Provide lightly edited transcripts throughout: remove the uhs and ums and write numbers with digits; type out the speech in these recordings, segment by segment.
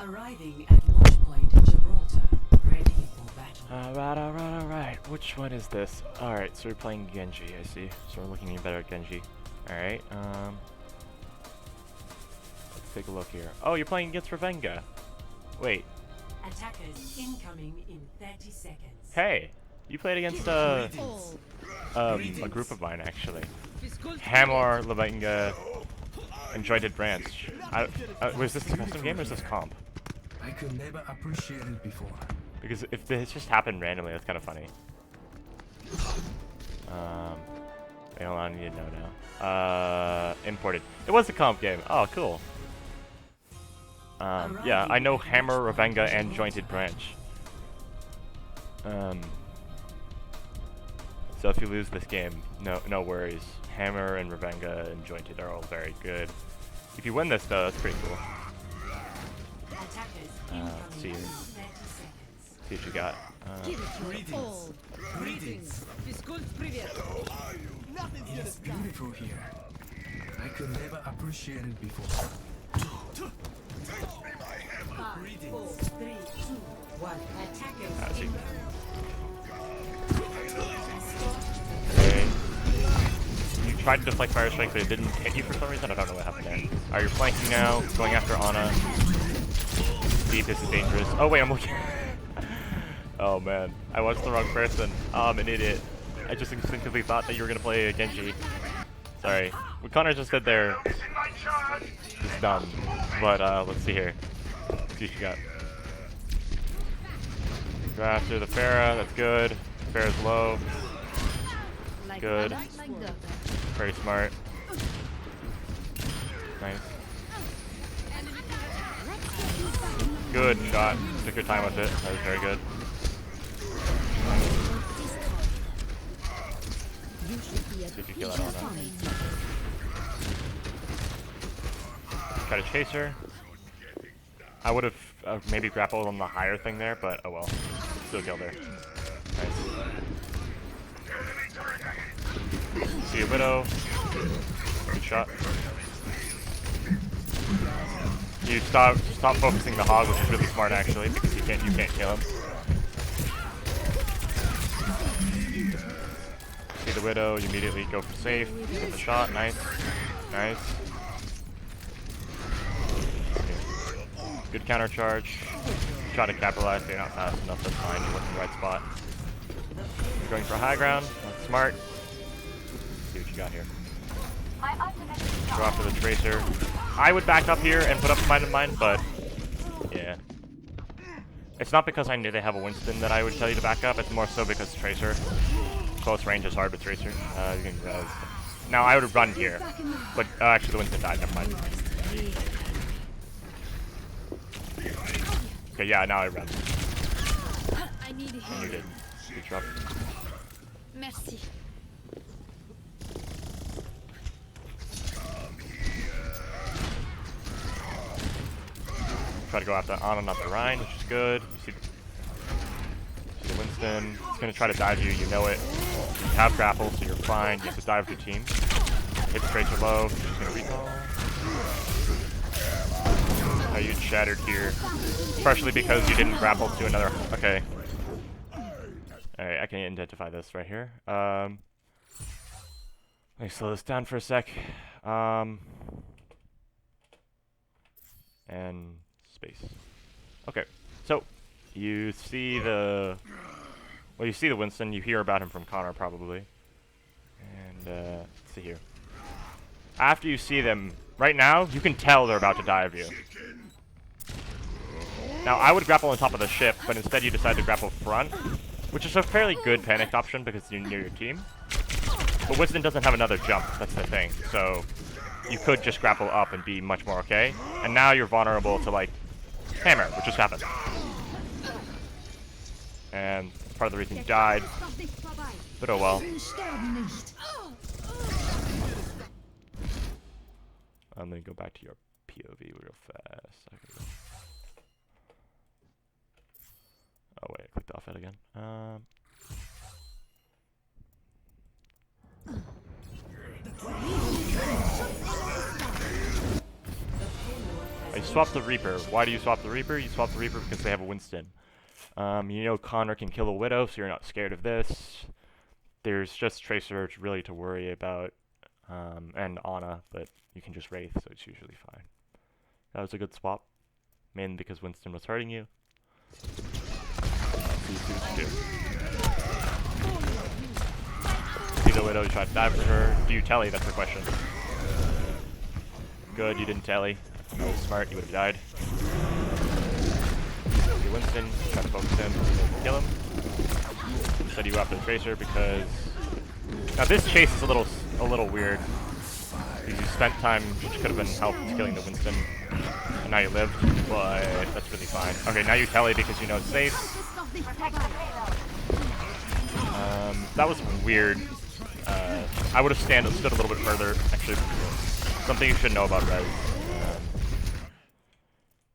Arriving at launch point Gibraltar. Ready for battle. Alright. Which one is this? Alright, so we're playing Genji, I see. So we're looking even better at Genji. Alright, let's take a look here. Oh, you're playing against Ravenga. Wait. Attackers incoming in 30 seconds. Hey! You played against, a group of mine, actually. Hammer, Ravenga, and Jointed Branch. Was this a custom game or is this comp? I could never appreciate it before. Because if this just happened randomly, that's kind of funny. Wait, hold on, I need to know now. Imported. It was a comp game. Oh, cool. Yeah, I know Hammer, Ravenga, and Jointed Branch. So if you lose this game, no worries. Hammer and Ravenga and Jointed are all very good. If you win this, though, that's pretty cool. Let's see here. See what you got. Greetings. It's beautiful here. I could never appreciate it before. 5, 4, 3, 2, 1. Attackers See. incoming. Okay. You tried to deflect Fire Strike, but it didn't hit you for some reason. I don't know what happened there. Alright, you're flanking now, going after Ana. Deep, this is dangerous. Oh wait, I'm looking. Oh man, I watched the wrong person. Oh, I'm an idiot. I just instinctively thought that you were gonna play a Genji. Sorry. What Connor just did there is dumb. But let's see here. Let's see what you got. Go after the Pharah, that's good. Pharah's low. Good. Very smart. Nice. Good shot. Took your time with it. That was very good. Did you kill that on her? Try to chase her. I would have maybe grappled on the higher thing there, but oh well. Still killed her. Nice. See a Widow. Good shot. You stop focusing the hog, which is really smart actually, because you can't kill him. See the Widow, you immediately go for safe, get the shot, nice. Nice. Okay. Good counter charge. Try to capitalize, but you're not fast enough, that's fine, you went in the right spot. You're going for high ground, that's smart. Let's see what you got here. Go after the Tracer. I would back up here and put up Mind of Mine, but yeah. It's not because I knew they have a Winston that I would tell you to back up, it's more so because Tracer. Close range is hard with Tracer. Now I would have run here, but actually the Winston died, never mind. Okay, yeah, now I run. And you did. Good job. Merci. Try to go after Ana, not the Rhine, which is good. You see the Winston. It's going to try to dive you, you know it. You have grapple, so you're fine. You have to dive with your team. Hit the Tracer low. She's going to recall. Oh, you shattered here. Especially because you didn't grapple to another... Okay. Alright, I can identify this right here. Let me slow this down for a sec. And... space. Okay, so you see the Winston. You hear about him from Connor probably. And let's see here. After you see them, right now you can tell they're about to dive you. Now I would grapple on top of the ship, but instead you decide to grapple front, which is a fairly good panicked option because you're near your team. But Winston doesn't have another jump. That's the thing. So you could just grapple up and be much more okay. And now you're vulnerable to like Hammer, which just happened. And part of the reason you died. But oh well. I'm gonna go back to your POV real fast. Oh wait, I clicked off it again. I swapped the Reaper. Why do you swap the Reaper? You swap the Reaper because they have a Winston. You know Connor can kill a Widow, so you're not scared of this. There's just Tracer really to worry about, and Ana, but you can just Wraith, so it's usually fine. That was a good swap, mainly because Winston was hurting you. See what you do. See the Widow, you try to dive for her. Do you telly? That's the question. Good, you didn't telly. That was smart, you would have died. See Winston, try to focus him, kill him. Instead you go after the Tracer because... Now this chase is a little weird. Because you spent time, which could have been helped killing the Winston. And now you lived, but that's really fine. Okay, now you telly because you know it's safe. That was weird. I would have stood a little bit further. Actually, something you should know about Rez.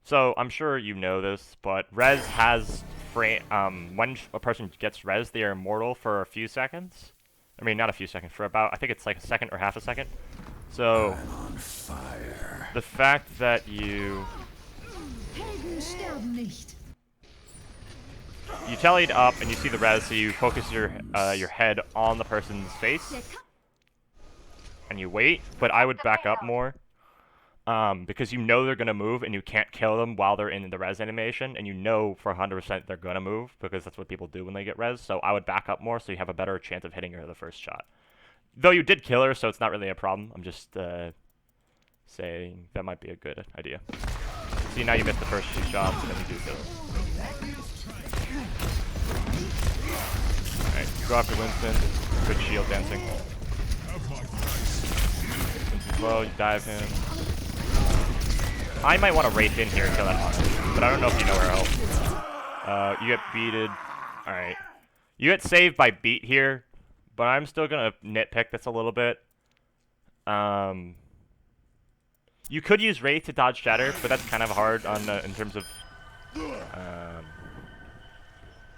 So I'm sure you know this, but Rez has when a person gets Rez, they are immortal for a few seconds. I mean, not a few seconds, for about, I think it's like a second or half a second. So the fact that you tellied up and you see the Rez, so you focus your head on the person's face and you wait. But I would back up more. Because you know they're going to move and you can't kill them while they're in the res animation, and you know for 100% they're going to move because that's what people do when they get res, so I would back up more so you have a better chance of hitting her the first shot. Though you did kill her, so it's not really a problem. I'm just saying that might be a good idea. See, now you missed the first 2 shots and then you do kill her. Alright, go after Winston. Good shield dancing. Winston's low, you dive him. I might want to Wraith in here and kill that Honor, but I don't know if you know her else. You get beated. Alright. You get saved by beat here, but I'm still going to nitpick this a little bit. You could use Wraith to dodge Shatter, but that's kind of hard on in terms of...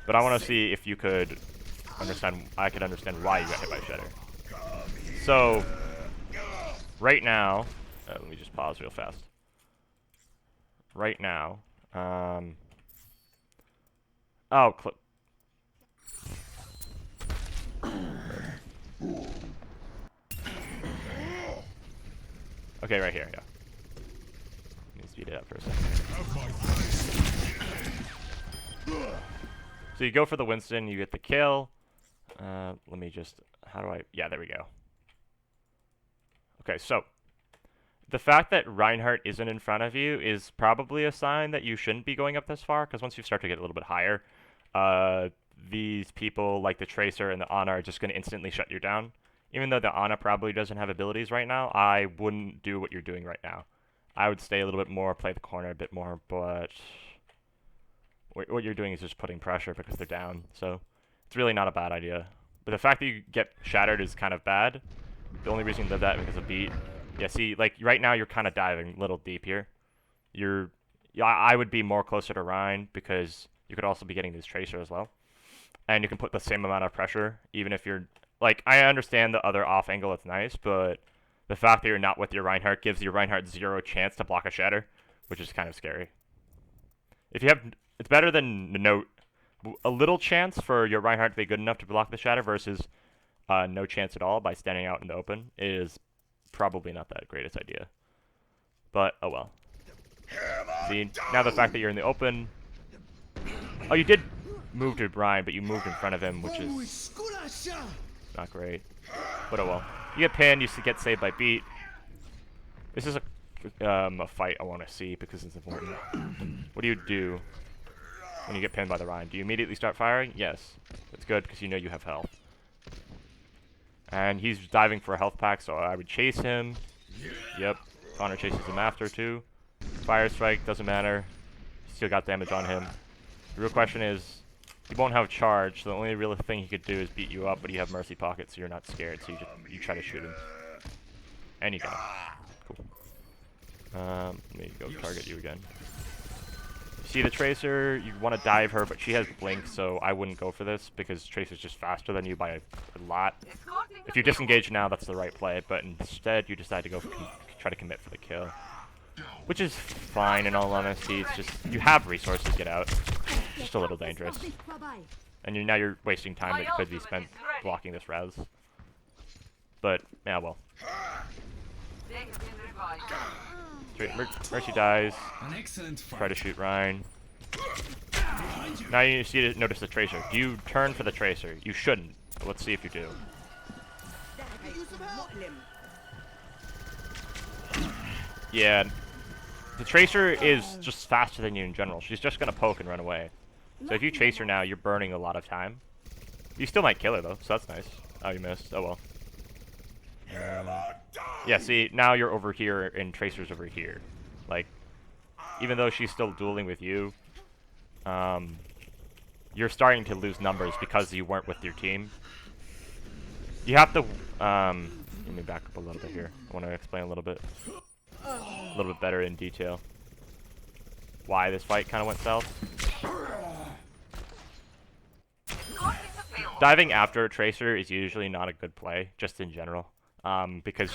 but I want to see if you could understand... I could understand why you got hit by Shatter. So, right now... let me just pause real fast. Right now, okay, right here, yeah. Let me speed it up for a second. So you go for the Winston, you get the kill. Let me just, how do I, yeah, there we go. Okay, so. The fact that Reinhardt isn't in front of you is probably a sign that you shouldn't be going up this far, because once you start to get a little bit higher, these people like the Tracer and the Ana are just going to instantly shut you down. Even though the Ana probably doesn't have abilities right now, I wouldn't do what you're doing right now. I would stay a little bit more, play the corner a bit more, but what you're doing is just putting pressure because they're down, so it's really not a bad idea. But the fact that you get shattered is kind of bad. The only reason you did that is because of beat. Yeah, see, like, right now you're kind of diving a little deep here. I would be more closer to Ryan because you could also be getting this Tracer as well. And you can put the same amount of pressure, even if you're... Like, I understand the other off angle, it's nice, but the fact that you're not with your Reinhardt gives your Reinhardt 0 chance to block a Shatter, which is kind of scary. If you have... It's better than a little chance for your Reinhardt to be good enough to block the Shatter versus no chance at all by standing out in the open is... probably not that greatest idea. But, oh well. See, now the fact that you're in the open... Oh, you did move to Brian, but you moved in front of him, which is not great. But oh well. You get pinned, you get saved by beat. This is a fight I want to see because it's important. What do you do when you get pinned by the Ryan? Do you immediately start firing? Yes. That's good because you know you have health. And he's diving for a health pack, so I would chase him. Yep. Connor chases him after, too. Fire strike, doesn't matter. Still got damage on him. The real question is, he won't have charge, so the only real thing he could do is beat you up, but you have mercy pocket, so you're not scared, so you try to shoot him. And you got him. Cool. Let me go target you again. See the Tracer, you want to dive her, but she has Blink, so I wouldn't go for this, because Tracer's just faster than you by a lot. If you disengage now, that's the right play, but instead you decide to go try to commit for the kill. which is fine in all honesty. It's just you have resources to get out. Just a little dangerous. And now you're wasting time that could be spent blocking this res. But, yeah, well. Mercy dies. An excellent fight. Try to shoot Ryan. Now you see to notice the Tracer. Do you turn for the Tracer? You shouldn't. But let's see if you do. Yeah. The Tracer is just faster than you in general. She's just gonna poke and run away. So if you chase her now, you're burning a lot of time. You still might kill her though, so that's nice. Oh, you missed. Oh well. Yeah, see, now you're over here and Tracer's over here. Like, even though she's still dueling with you, you're starting to lose numbers because you weren't with your team. You have to, let me back up a little bit here. I want to explain a little bit better in detail why this fight kind of went south. Diving after a Tracer is usually not a good play, just in general. Because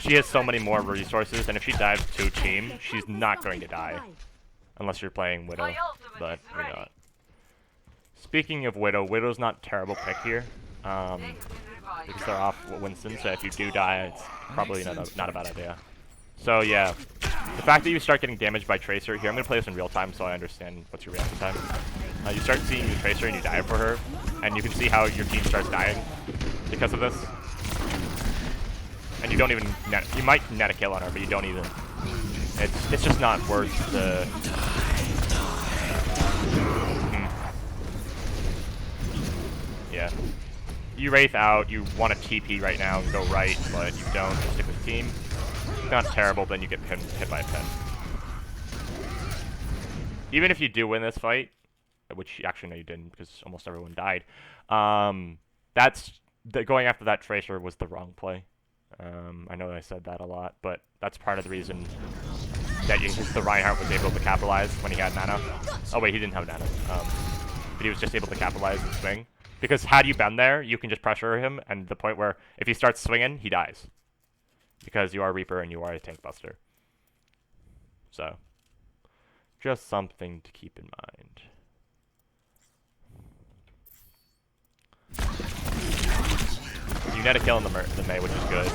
she has so many more resources, and if she dives to a team, she's not going to die. Unless you're playing Widow, but you're not. Speaking of Widow, Widow's not a terrible pick here. Because they're off Winston, so if you do die, it's probably not a bad idea. So yeah, the fact that you start getting damaged by Tracer, here I'm going to play this in real time so I understand what's your reaction time. You start seeing the Tracer and you die for her, and you can see how your team starts dying because of this. And you don't even you might net a kill on her, but you don't even. It's just not worth the. Yeah. You Wraith out. You want to TP right now and go right, but you don't. You stick with team. Not terrible. Then you get hit by a pen. Even if you do win this fight, which actually no, you didn't because almost everyone died. Going after that Tracer was the wrong play. I know that I said that a lot, but that's part of the reason that the Reinhardt was able to capitalize when he had Nano. Oh wait, he didn't have Nano. But he was just able to capitalize and swing. Because had you been there, you can just pressure him, and the point where if he starts swinging, he dies. Because you are Reaper and you are a tank buster. So, just something to keep in mind. You net a kill in the Mei, which is good.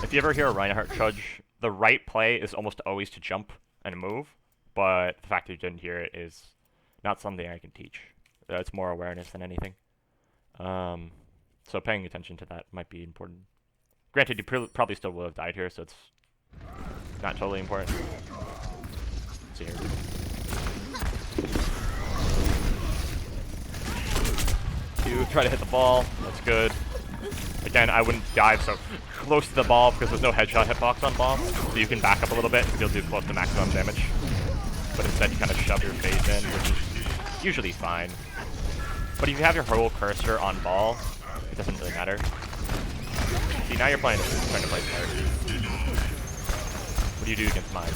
If you ever hear a Reinhardt trudge, the right play is almost always to jump and move, but the fact that you didn't hear it is not something I can teach. It's more awareness than anything. So paying attention to that might be important. Granted, you probably still would have died here, so it's not totally important. Let's see here. You try to hit the ball. That's good. Again, I wouldn't dive so close to the ball because there's no headshot hitbox on ball. So you can back up a little bit and still do close to maximum damage. But instead you kind of shove your face in, which is usually fine. But if you have your whole cursor on ball, it doesn't really matter. See, now you're trying to play smart. What do you do against mine?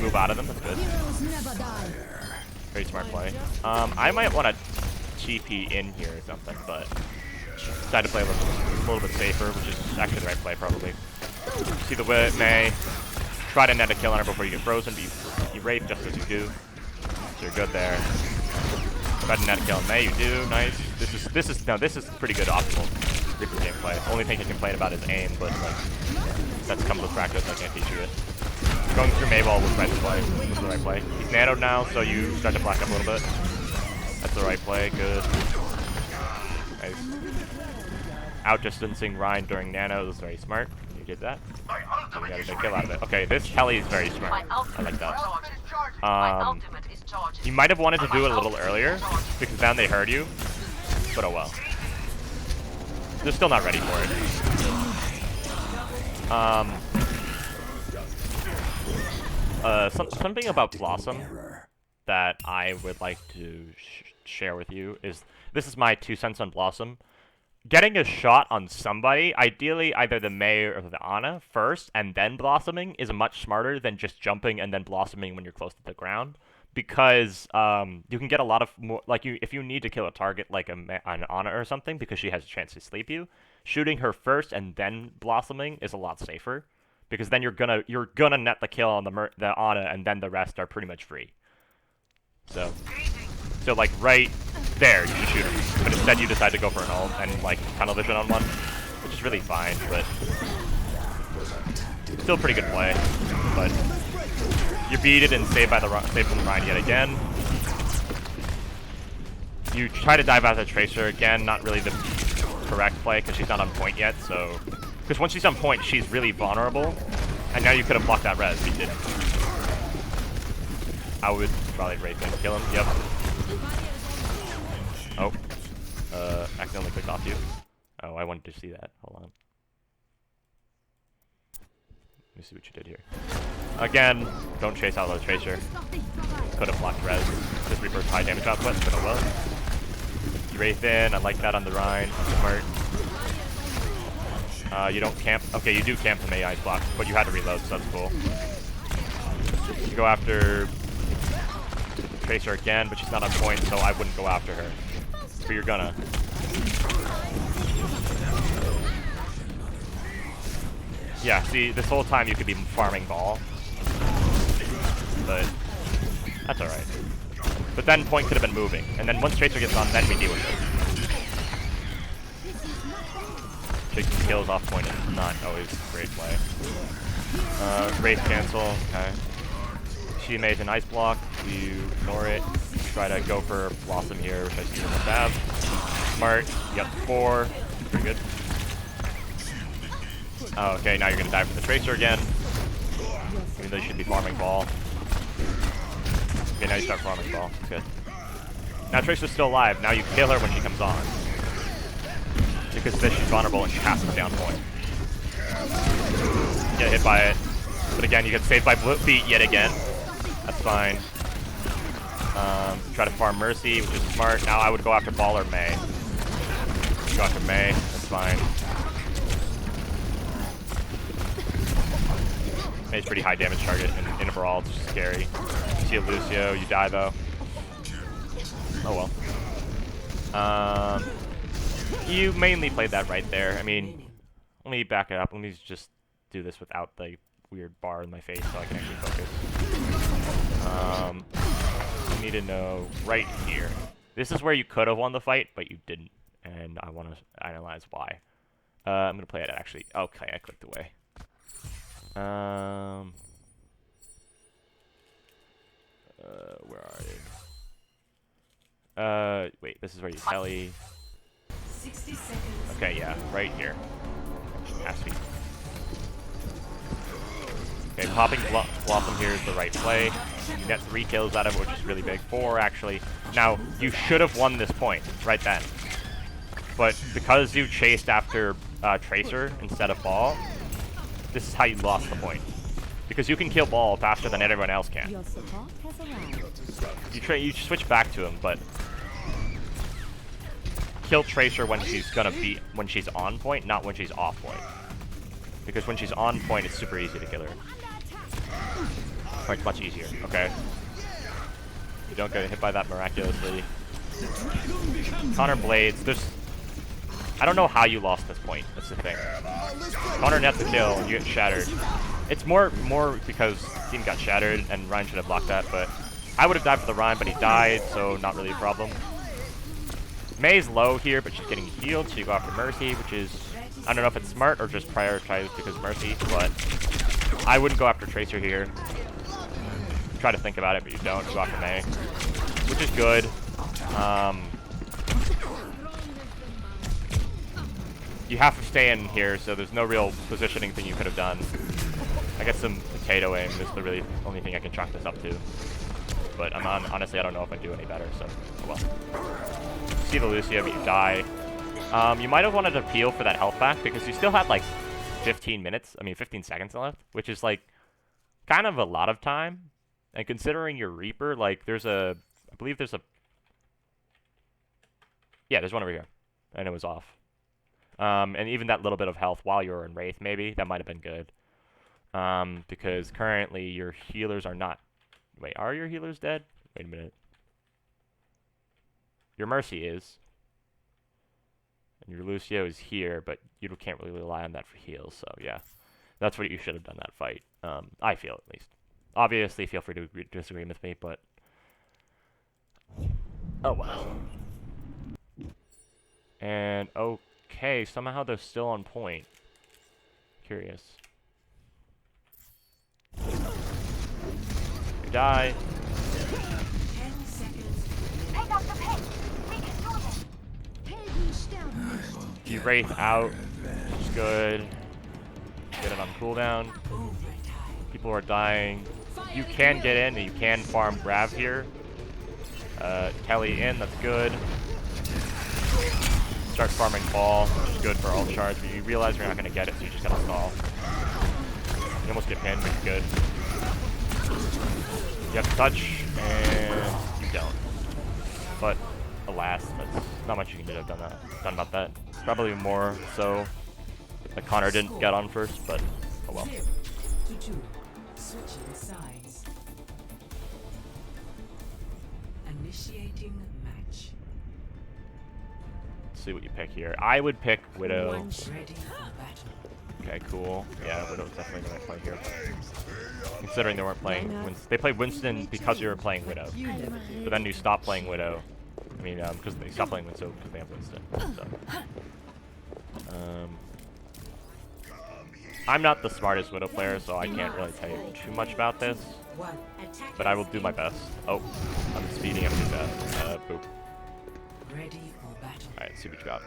Move out of them, that's good. Very smart play. I might want to TP in here or something, but decided to play a little bit safer, which is actually the right play probably. See the Mei, try to net a kill on her before you get frozen, but you Wraith just as you do. So you're good there. Try to net a kill on Mei, you do, nice. This is pretty good optimal Reaper gameplay. Only thing you complain about is aim, but like that's comes with practice, I can't teach you it. Going through Mayball was the right play. He's nanoed now, so you start to black up a little bit. That's the right play, good. Nice. Outdistancing Ryan during nano was very smart. You did that. So we got a big kill out of it. Okay, this Kelly is very smart. I like that. You might have wanted to do it a little earlier, because then they heard you. But oh well. They're still not ready for it. Something about Blossom that I would like to share with you is, this is my 2 cents on Blossom. Getting a shot on somebody, ideally either the Mei or the Ana first, and then blossoming, is much smarter than just jumping and then blossoming when you're close to the ground. Because you can get a lot of more, like if you need to kill a target like an Ana or something, because she has a chance to sleep you, shooting her first and then blossoming is a lot safer, because then you're gonna net the kill on the Ana, and then the rest are pretty much free. So like right there, you should shoot her, but instead you decide to go for an ult and like tunnel vision on one, which is really fine, but still pretty good play. But you're beaten and saved from the Rhine yet again. You try to dive out the Tracer again, not really the correct play because she's not on point yet. So, because once she's on point, she's really vulnerable, and now you could have blocked that res, but you didn't. I would probably Wraith and kill him. Yep. Oh, accidentally clicked off you. Oh, I wanted to see that. Hold on. Let me see what you did here. Again, don't chase out the Tracer. Could have blocked res. This Reaper's high damage output, but oh well. You Wraith in, I like that on the Rhine. Smart. You don't camp. Okay, you do camp the Mei Ice block, but you had to reload, so that's cool. You go after Tracer again, but she's not on point, so I wouldn't go after her. But you're gonna. Yeah, see, this whole time you could be farming ball. But that's alright. But then point could have been moving. And then once Tracer gets on, then we deal with it. Taking kills off point is not always great play. Wraith cancel, okay. She made an ice block, you ignore it. Try to go for Blossom here, which I see almost have. Smart, you got 4, pretty good. Oh, okay, now you're gonna die for the Tracer again. Even though you should be farming ball. Okay, now you start farming ball. Good. Now Tracer's still alive. Now you kill her when she comes on. Because then she's vulnerable and she has to stay on point. Get hit by it. But again, you get saved by feet yet again. That's fine. Try to farm Mercy, which is smart. Now I would go after Ball or Mei. Go after Mei. That's fine. Mei's pretty high damage target in a brawl. It's just scary. You see a Lucio, you die though. Oh well. You mainly played that right there. I mean, let me back it up. Let me just do this without the weird bar in my face so I can actually focus. You need to know right here. This is where you could have won the fight, but you didn't. And I want to analyze why. I'm going to play it actually. Okay, I clicked away. Where are you? Wait, this is where you telly. 60 seconds. Okay, yeah, right here. Has to be. Okay, popping Blossom here is the right play. You get 3 kills out of it, which is really big. 4, actually. Now, you should have won this point right then. But because you chased after Tracer instead of Ball, this is how you lost the point. Because you can kill Ball faster than everyone else can. You switch back to him, but kill Tracer when she's on point, not when she's off point. Because when she's on point, it's super easy to kill her. Or it's much easier, okay? You don't get hit by that miraculously. Connor Blades, I don't know how you lost this point, that's the thing. Connor nets the kill and you get shattered. It's more because team got shattered and Ryan should have blocked that, but I would have died for the Ryan, but he died, so not really a problem. Mei's low here, but she's getting healed, so you go after Mercy, which is, I don't know if it's smart or just prioritized because Mercy, but I wouldn't go after Tracer here. Try to think about it, but you don't. You go after Mei, which is good. You have to stay in here, so there's no real positioning thing you could have done. I guess some potato aim is the really only thing I can chalk this up to. But honestly, I don't know if I do any better, so oh well. See the Lucio, but you die. You might have wanted to peel for that health back because you still had like 15 seconds left, which is like kind of a lot of time. And considering your Reaper, like I believe there's there's one over here, and it was off. And even that little bit of health while you were in Wraith, maybe that might have been good. Because currently your healers are not. Wait, are your healers dead? Wait a minute. Your Mercy is. And your Lucio is here, but you can't really rely on that for heals, so yeah. That's what you should have done that fight. I feel, at least. Obviously, feel free to disagree with me, but... Oh, wow. And, okay, somehow they're still on point. Curious. You die. 10 seconds. Pick up the pace. We can do this. You Wraith out, which is good. Get it on cooldown. People are dying. You can get in and you can farm Grav here. Kelly in, that's good. Start farming Ball, which is good for all shards, but you realize you're not going to get it, so you just gotta stall. You almost get pinned, but it's good. You have to touch, and you don't. But alas, that's not much you can do done about that. Probably more so that Connor didn't get on first, but oh well. 0 to 2. Switching sides. Initiating match. Let's see what you pick here. I would pick Widow. Ready for battle. Okay, cool. Yeah, Widow's definitely the right play here. Considering they weren't playing they played Winston because you were playing Widow. But then you stopped playing Widow. I mean, because they stopped playing Winston because they have Winston. So. I'm not the smartest Widow player, so I can't really tell you too much about this. But I will do my best. Oh, I'm speeding up too fast. Boop. Ready for battle. Alright, see what you got.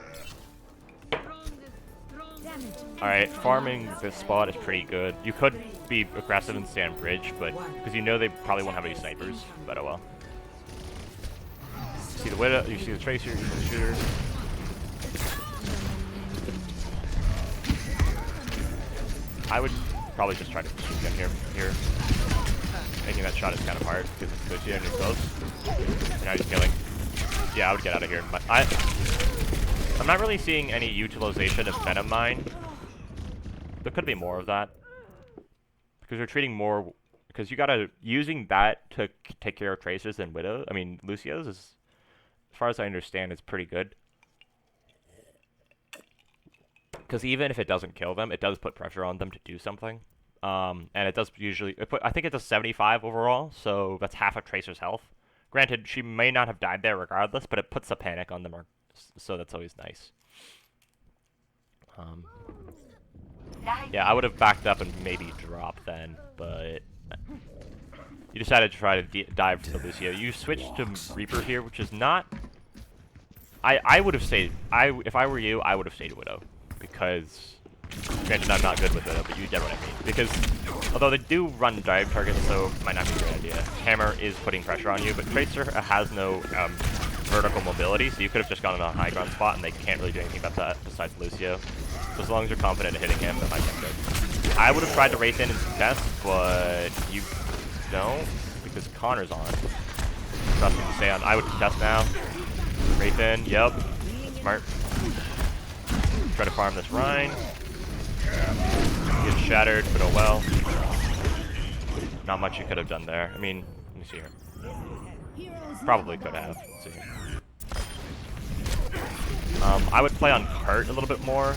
Alright, farming this spot is pretty good. You could be aggressive and stand bridge, but because you know they probably won't have any snipers, but oh well. You see the Widow, you see the Tracer, you see the Shooter. I would probably just try to shoot him here. Making that shot is kind of hard because it's Lucio and you're close. And now he's killing. Yeah, I would get out of here. But I'm not really seeing any utilization of Venom Mine. There could be more of that. Because you're treating more... Because you gotta... Using that to take care of Tracers and Widow... I mean, Lucio's is... As far as I understand, it's pretty good. Because even if it doesn't kill them, it does put pressure on them to do something. And it does usually... I think it does 75 overall, so that's half a Tracer's health. Granted, she may not have died there regardless, but it puts a panic on them, so that's always nice. Yeah, I would have backed up and maybe dropped then, but... You decided to try to dive to the Lucio. You switched to Reaper here, which is not... I would have stayed... If I were you, I would have stayed Widow. Because, granted, I'm not good with Widow, but you get what I mean. Because, although they do run dive targets, so it might not be a great idea. Hammer is putting pressure on you, but Tracer has no vertical mobility, so you could have just gone in a high ground spot, and they can't really do anything about that besides Lucio. So as long as you're confident in hitting him, that might be good. I would have tried to Wraith in and test, but you don't, because Connor's on. Trust me to stay on. I would test now. Wraith in, yep. Smart. Try to farm this Rhine. Get shattered, but oh well. Not much you could have done there. I mean, let me see here. Probably could have. Let's see here. I would play on Kurt a little bit more.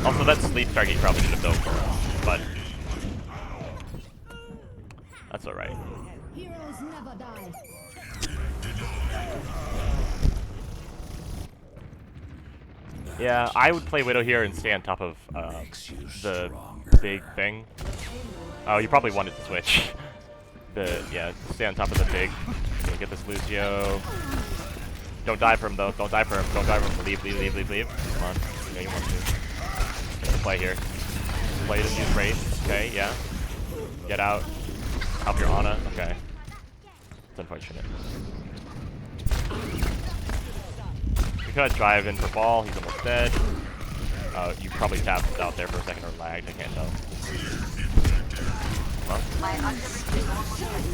Also, that sleep target you probably should have built for us, but that's alright. Heroes never die. Yeah, I would play Widow here and stay on top of the big thing. Oh, you probably wanted to switch. Yeah, stay on top of the big. So get this Lucio. Don't die for him though. Don't die for him. Don't die for him. Leave. Come on. You know you want to. Play here. Play to use Wraith. Okay, yeah. Get out. Help your Ana. Okay. It's unfortunate. You could drive in for Ball. He's almost dead. You probably tapped out there for a second or lagged. I can't tell. Well.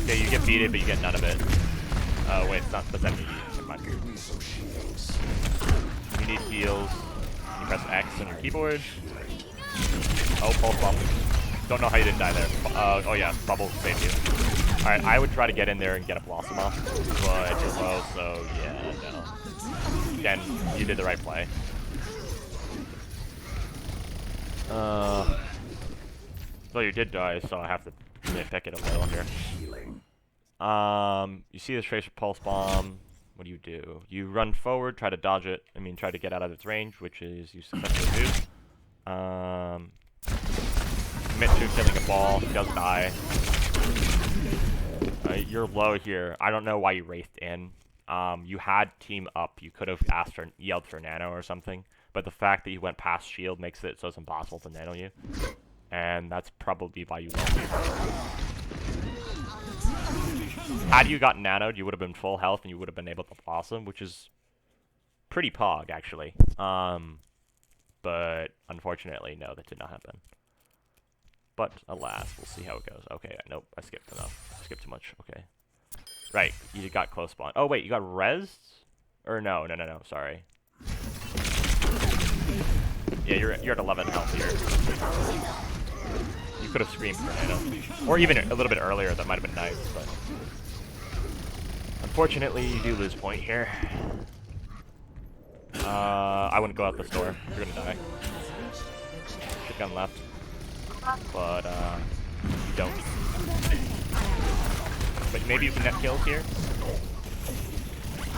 Okay, you get beaten, but you get none of it. Wait, it's not. That's enemy. Never mind. You need heals. You press X on your keyboard. Oh, pulse bomb. Don't know how you didn't die there. Oh yeah, bubble saved you. Alright, I would try to get in there and get a Blossom off, but you're low, so yeah, no. Again, you did the right play. So you did die, so I have to nitpick it a little here. You see this Tracer Pulse Bomb. What do? You run forward, try to dodge it. I mean, try to get out of its range, which is you successfully do. Commit to killing a ball. He does die. You're low here. I don't know why you wraithed in. You had team up. You could have yelled for nano or something. But the fact that you went past shield makes it so it's impossible to nano you. And that's probably why you lost. Had you gotten nanoed, you would have been full health and you would have been able to blossom, which is pretty pog, actually. But unfortunately, no, that did not happen. But alas, we'll see how it goes. Okay, nope, I skipped enough. I skipped too much. Okay. Right, you got close spawn. Oh wait, you got rezzed? Or no, sorry. Yeah, you're at 11 health here. You could have screamed for nano. Or even a little bit earlier, that might have been nice, but... Unfortunately, you do lose point here. I wouldn't go out this door. You're gonna die. Good gun left. But, you don't. But maybe you can net kills here?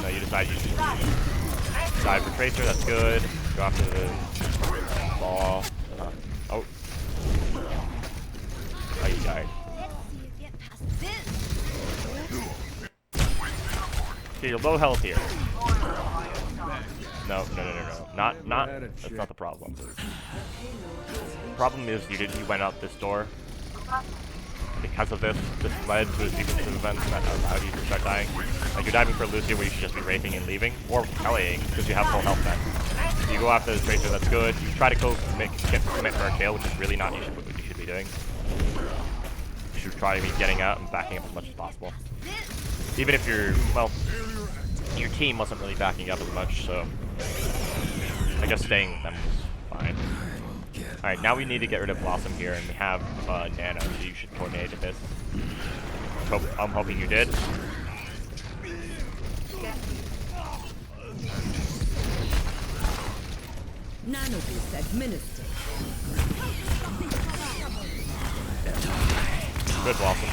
No, you decide you should die for Tracer, that's good. Go after the ball. Oh. Oh, you died. Okay, you're low health here. No. That's not the problem. The problem is you went out this door. Because of this led to a sequence of events that allowed you to start dying. Like, you're diving for Lucio where you should just be raping and leaving, or LAing, because you have full health then. You go after the Tracer, that's good. You try to commit for a kill, which is really not what you should be doing. You should try to be getting out and backing up as much as possible. Even if your team wasn't really backing up as much, so I guess staying with them was fine. Alright, now we need to get rid of Blossom here, and we have Nano, so you should coordinate this. I'm hoping you did. Nano boost administered. Good Blossom.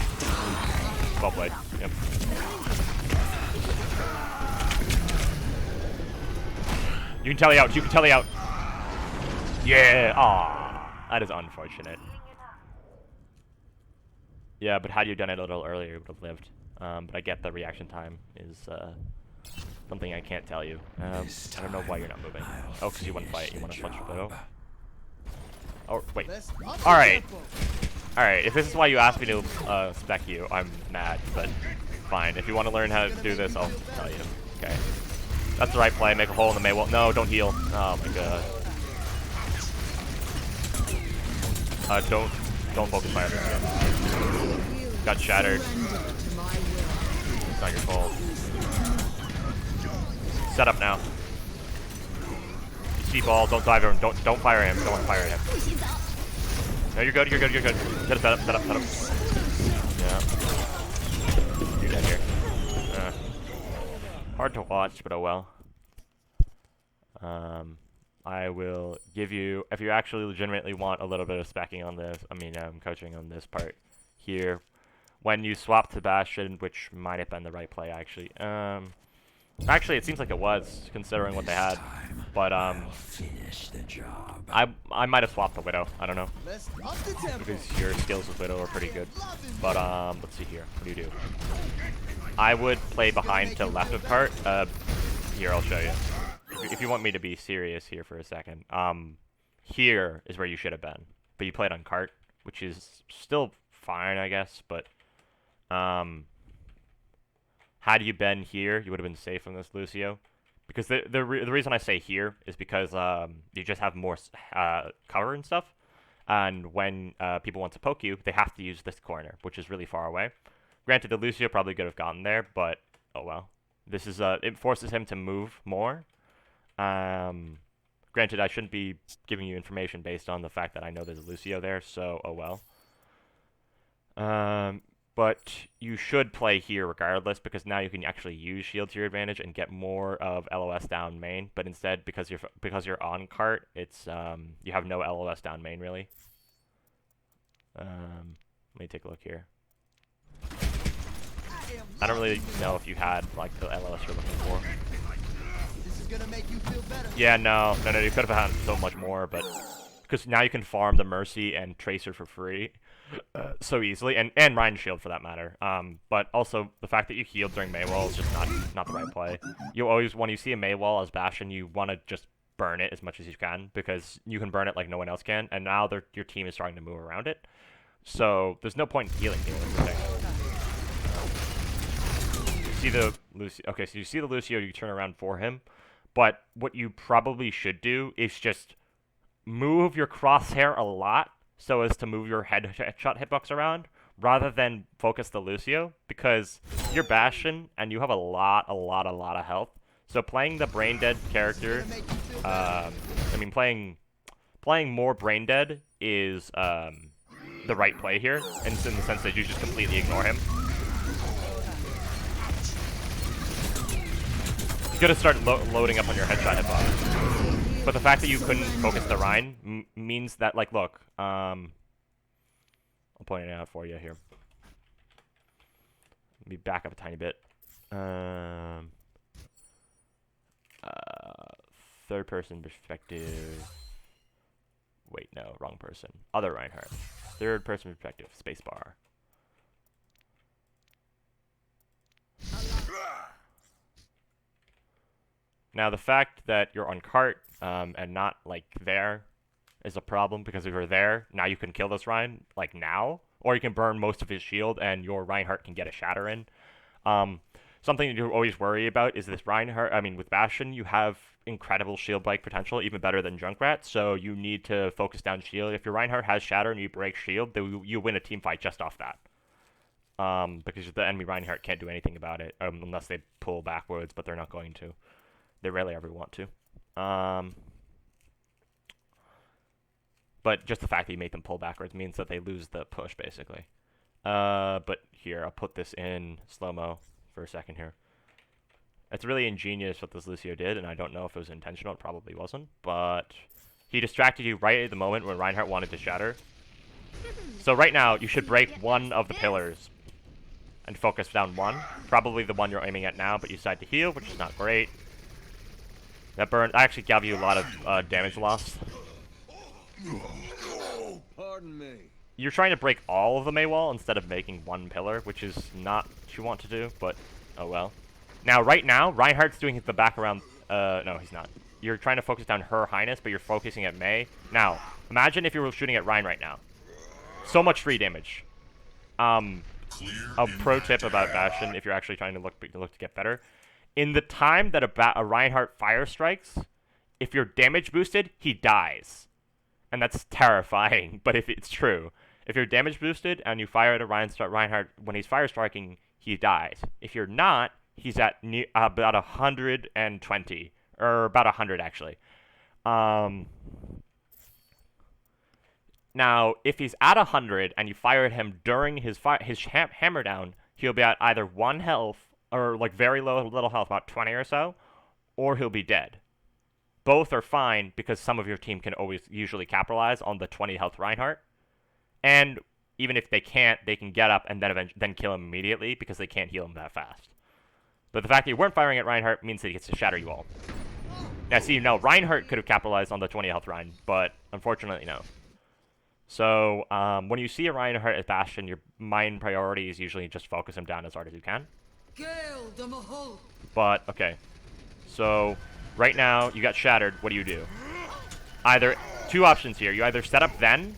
Well played. Yep. You can telly out. You can telly out. Yeah. Aw. That is unfortunate. Yeah, but had you done it a little earlier, you would have lived. But I get the reaction time is something I can't tell you. I don't know why you're not moving. Oh, because you want to fight. You want to punch a little. Oh, wait. Alright. Alright, if this is why you asked me to spec you, I'm mad, but fine. If you want to learn how to do this, I'll tell you. Okay. That's the right play. Make a hole in the May wall. No, don't heal. Oh my god. Don't focus fire. Got shattered. It's not your fault. Set up now. You see ball, don't dive him, don't fire him, don't want to fire him. No, you're good. Set up. Yeah. You're dead here. Hard to watch, but oh well. I will give you, if you actually legitimately want a little bit of specking on this, coaching on this part here, when you swap to Bastion, which might have been the right play actually. Actually, it seems like it was, considering what they had, but Finish the job. I might have swapped the Widow. I don't know, because your skills with Widow are pretty good. But let's see here. What do? I would play behind to left of cart. Here, I'll show you. If you want me to be serious here for a second, here is where you should have been, but you played on cart, which is still fine, I guess. But had you been here, you would have been safe from this Lucio. Because the reason I say here is because you just have more cover and stuff, and when people want to poke you, they have to use this corner, which is really far away. Granted, the Lucio probably could have gotten there, but oh well. This is it forces him to move more. Granted, I shouldn't be giving you information based on the fact that I know there's a Lucio there, so oh well. But you should play here regardless, because now you can actually use shield to your advantage and get more of LOS down main. But instead, because you're on cart, it's you have no LOS down main really. Let me take a look here. I don't really know if you had like the LOS you're looking for. This is gonna make you feel better. Yeah, no, you could have had so much more, but because now you can farm the Mercy and Tracer for free so easily, and Ryan Shield for that matter. But also the fact that you healed during Maywall is just not the right play. You always, when you see a Maywall as Bastion, you want to just burn it as much as you can, because you can burn it like no one else can, and now your team is starting to move around it. So there's no point in healing here. You see the Lucio. Okay, so you see the Lucio, you turn around for him. But what you probably should do is just move your crosshair a lot so as to move your headshot hitbox around, rather than focus the Lucio, because you're Bastion and you have a lot of health. So playing the brain dead character, I mean playing more brain dead is the right play here, in the sense that you just completely ignore him. You gotta start loading up on your headshot hitbox. But the fact that you couldn't focus the Rhine means that, like, look, I'll point it out for you here. Let me back up a tiny bit. Third person perspective. Wait, no, wrong person. Other Reinhardt. Third person perspective, spacebar. Now, the fact that you're on cart and not, like, there is a problem, because if you're there, now you can kill this Ryan, like, now. Or you can burn most of his shield, and your Reinhardt can get a shatter in. Something you always worry about is this Reinhardt. I mean, with Bastion, you have incredible shield break potential, even better than Junkrat, so you need to focus down shield. If your Reinhardt has shatter and you break shield, then you win a team fight just off that. Because the enemy Reinhardt can't do anything about it, unless they pull backwards, but they're not going to. They rarely ever want to. But just the fact that you make them pull backwards means that they lose the push, basically. But here, I'll put this in slow-mo for a second here. It's really ingenious what this Lucio did, and I don't know if it was intentional. It probably wasn't. But he distracted you right at the moment when Reinhardt wanted to shatter. So right now, you should break one of the pillars and focus down one. Probably the one you're aiming at now, but you decide to heal, which is not great. That burn actually gave you a lot of damage loss. Pardon me. You're trying to break all of the Maywall instead of making one pillar, which is not what you want to do, but oh well. Now, right now, Reinhardt's doing the back around. No, he's not. You're trying to focus down Her Highness, but you're focusing at Mei. Now, imagine if you were shooting at Ryan right now. So much free damage. A pro tip about Bastion, if you're actually trying to look to get better. In the time that a Reinhardt fire strikes, if you're damage boosted, he dies. And that's terrifying, but if it's true. If you're damage boosted and you fire at a Reinhardt when he's fire striking, he dies. If you're not, he's at about 120, or about 100 actually. Now, if he's at 100 and you fire at him during his hammer down, he'll be at either 1 health, or like very little health, about 20 or so, or he'll be dead. Both are fine, because some of your team can usually capitalize on the 20 health Reinhardt. And even if they can't, they can get up and then kill him immediately, because they can't heal him that fast. But the fact that you weren't firing at Reinhardt means that he gets to shatter you all. Now, see, no, Reinhardt could have capitalized on the 20 health Rein, but unfortunately, no. So, when you see a Reinhardt at Bastion, your main priority is usually just focus him down as hard as you can. But, okay. So, right now, you got shattered. What do? Either, two options here. You either set up then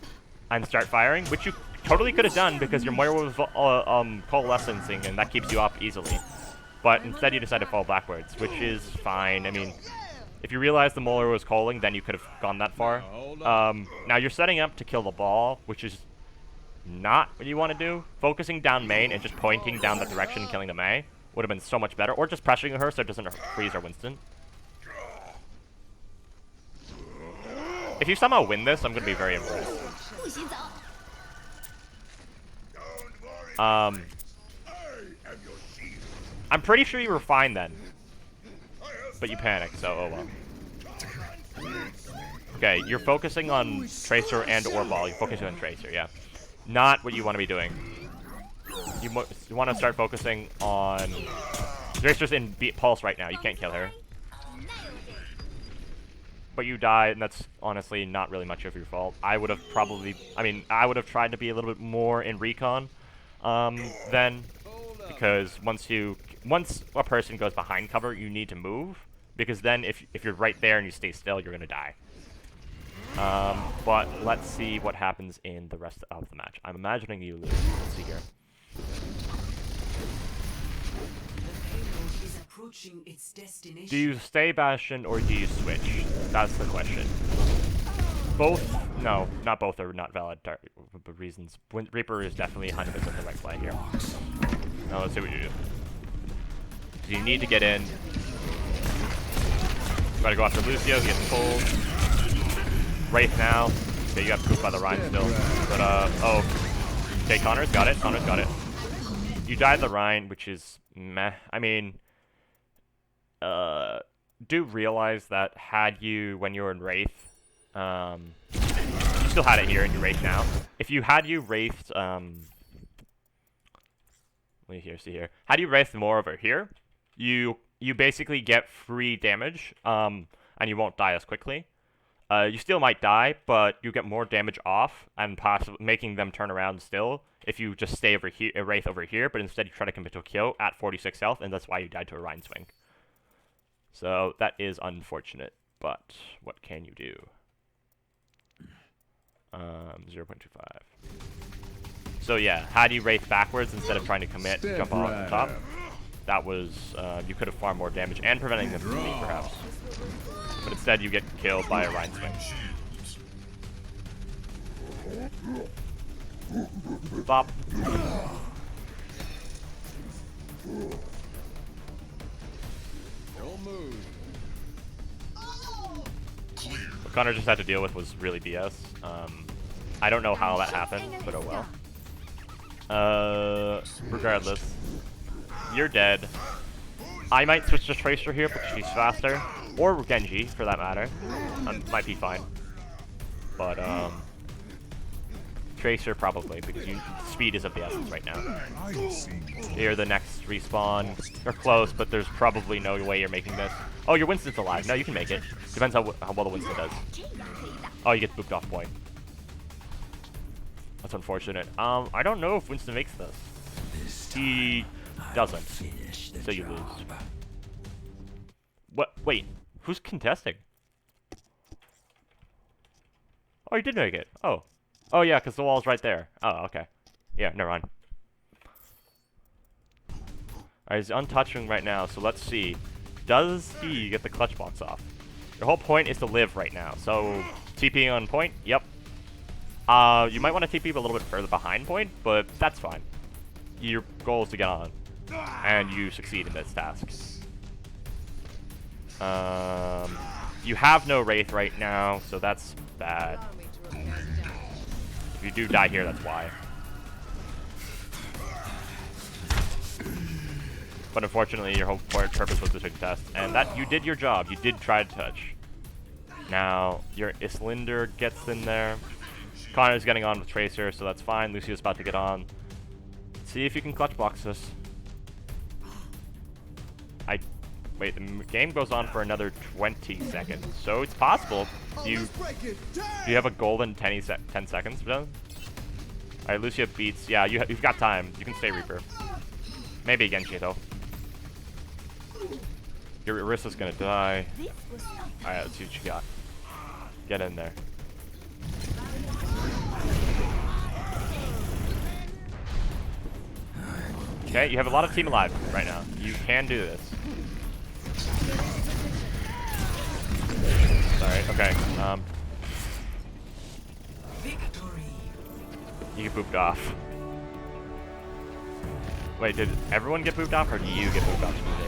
and start firing, which you totally could have done because your Moira was coalescing, and that keeps you up easily. But instead, you decide to fall backwards, which is fine. I mean, if you realize the Moira was calling, then you could have gone that far. Now, you're setting up to kill the ball, which is not what you want to do. Focusing down main and just pointing down the direction, killing the Mei would have been so much better. Or just pressuring her so it doesn't freeze her Winston. If you somehow win this, I'm going to be very impressed. I'm pretty sure you were fine then. But you panicked, so oh well. Okay, you're focusing on Tracer and or Ball. You're focusing on Tracer, yeah. Not what you want to be doing. You want to start focusing on... Tracer's in Pulse right now. You can't kill her. But you die, and that's honestly not really much of your fault. I would have probably... I mean, I would have tried to be a little bit more in recon then. Because once a person goes behind cover, you need to move. Because then if you're right there and you stay still, you're going to die. But let's see what happens in the rest of the match. I'm imagining you lose. Let's see here. Its destination. Do you stay Bastion or do you switch? That's the question. Both? No, not both are not valid reasons. Reaper is definitely 100% the right play here. Now let's see what you do. So you need to get in. Gotta go after Lucio, he gets pulled. Wraith now. Okay, you got pooped by the Rhine still. But, oh. Okay, Connor's got it. Connor's got it. You died the Rhine, which is meh. I mean, do realize that had you, when you were in Wraith, you still had it here in your Wraith now. If you had you Wraithed, let me see here. Had you Wraithed more over here, you basically get free damage, and you won't die as quickly. You still might die, but you get more damage off, and possibly making them turn around still if you just stay over here, Wraith over here, but instead you try to commit to a kill at 46 health, and that's why you died to a Rhine swing. So that is unfortunate, but what can you do? 0.25. So yeah, had you Wraith backwards instead of trying to commit, jump on top, that was, you could have far more damage and preventing them from me, perhaps. But instead you get killed by a Rhine swing. Bop. Don't move. What Connor just had to deal with was really BS. I don't know how that happened, but oh well. Regardless, you're dead. I might switch to Tracer here because she's faster, or Genji for that matter. Might be fine, but Tracer probably because speed is of the essence right now. Here, the next respawn. You're close, but there's probably no way you're making this. Oh, your Winston's alive. No, you can make it. Depends how well the Winston does. Oh, you get booped off point. That's unfortunate. I don't know if Winston makes this. He doesn't. So you lose. What? Wait, who's contesting? Oh, you did make it. Oh. Oh, yeah, because the wall's right there. Oh, okay. Yeah, never mind. Alright, he's untouching right now, so let's see. Does he get the clutch box off? Your whole point is to live right now, so TP on point? Yep. You might want to TP a little bit further behind point, but that's fine. Your goal is to get on, and you succeed in this task. You have no Wraith right now, so that's bad. If you do die here, that's why. But unfortunately, your whole purpose was to contest, and that you did your job. You did try to touch. Now, your Islinder gets in there. Connor's getting on with Tracer, so that's fine. Lucio's about to get on. See if you can clutch box this. Wait, the game goes on for another 20 seconds, so it's possible. Do you have a golden 10 seconds done? Alright, Lucio beats. Yeah, you've got time. You can stay Reaper. Maybe Genji, though. Your Orisa's gonna die. Alright, let's see what you got. Get in there. Okay, you have a lot of team alive right now. You can do this. Alright, okay. You get booped off. Wait, did everyone get booped off, or do you get booped off specifically?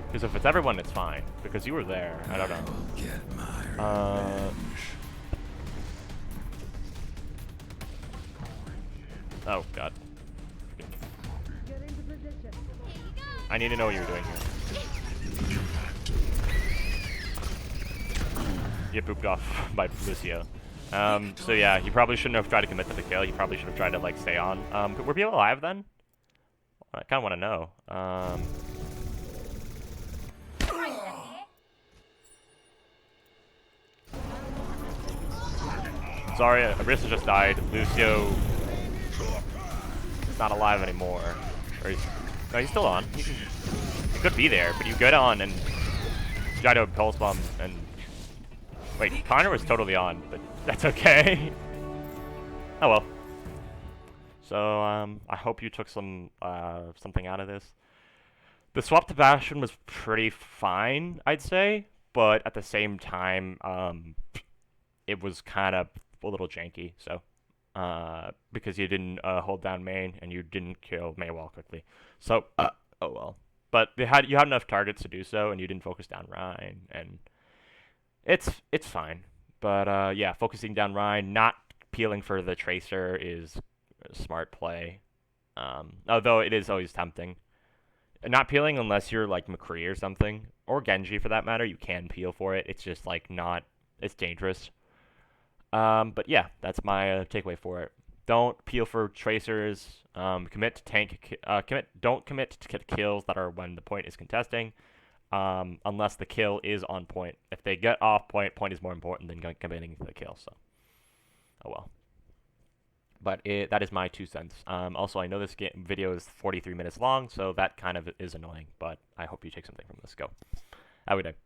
Because if it's everyone, it's fine. Because you were there. I don't know. Oh god. I need to know what you're doing here. Get booped off by Lucio. So yeah, you probably shouldn't have tried to commit to the kill. You probably should have tried to like stay on. Were people alive then? I kind of want to know. Sorry, Arissa just died. Lucio is not alive anymore. Or no, he's still on. He could be there, but you get on and try to pulse bomb and wait. Connor was totally on, but that's okay. Oh well. So I hope you took some something out of this. The swap to Bastion was pretty fine, I'd say, but at the same time, it was kind of a little janky. So because you didn't hold down main and you didn't kill Maywall quickly. So oh well. But you had enough targets to do so, and you didn't focus down Rhine, and it's fine. But yeah, focusing down Rhine, not peeling for the Tracer is a smart play. Although it is always tempting. Not peeling unless you're like McCree or something, or Genji for that matter. You can peel for it. It's just like not. It's dangerous. But yeah, that's my takeaway for it. Don't peel for tracers. Commit to tank. Don't commit to kills that are when the point is contesting. Unless the kill is on point. If they get off point, point is more important than committing to the kill. So, oh well. But that is my 2 cents. Also, I know this video is 43 minutes long, so that kind of is annoying. But I hope you take something from this. Go. Have a good day.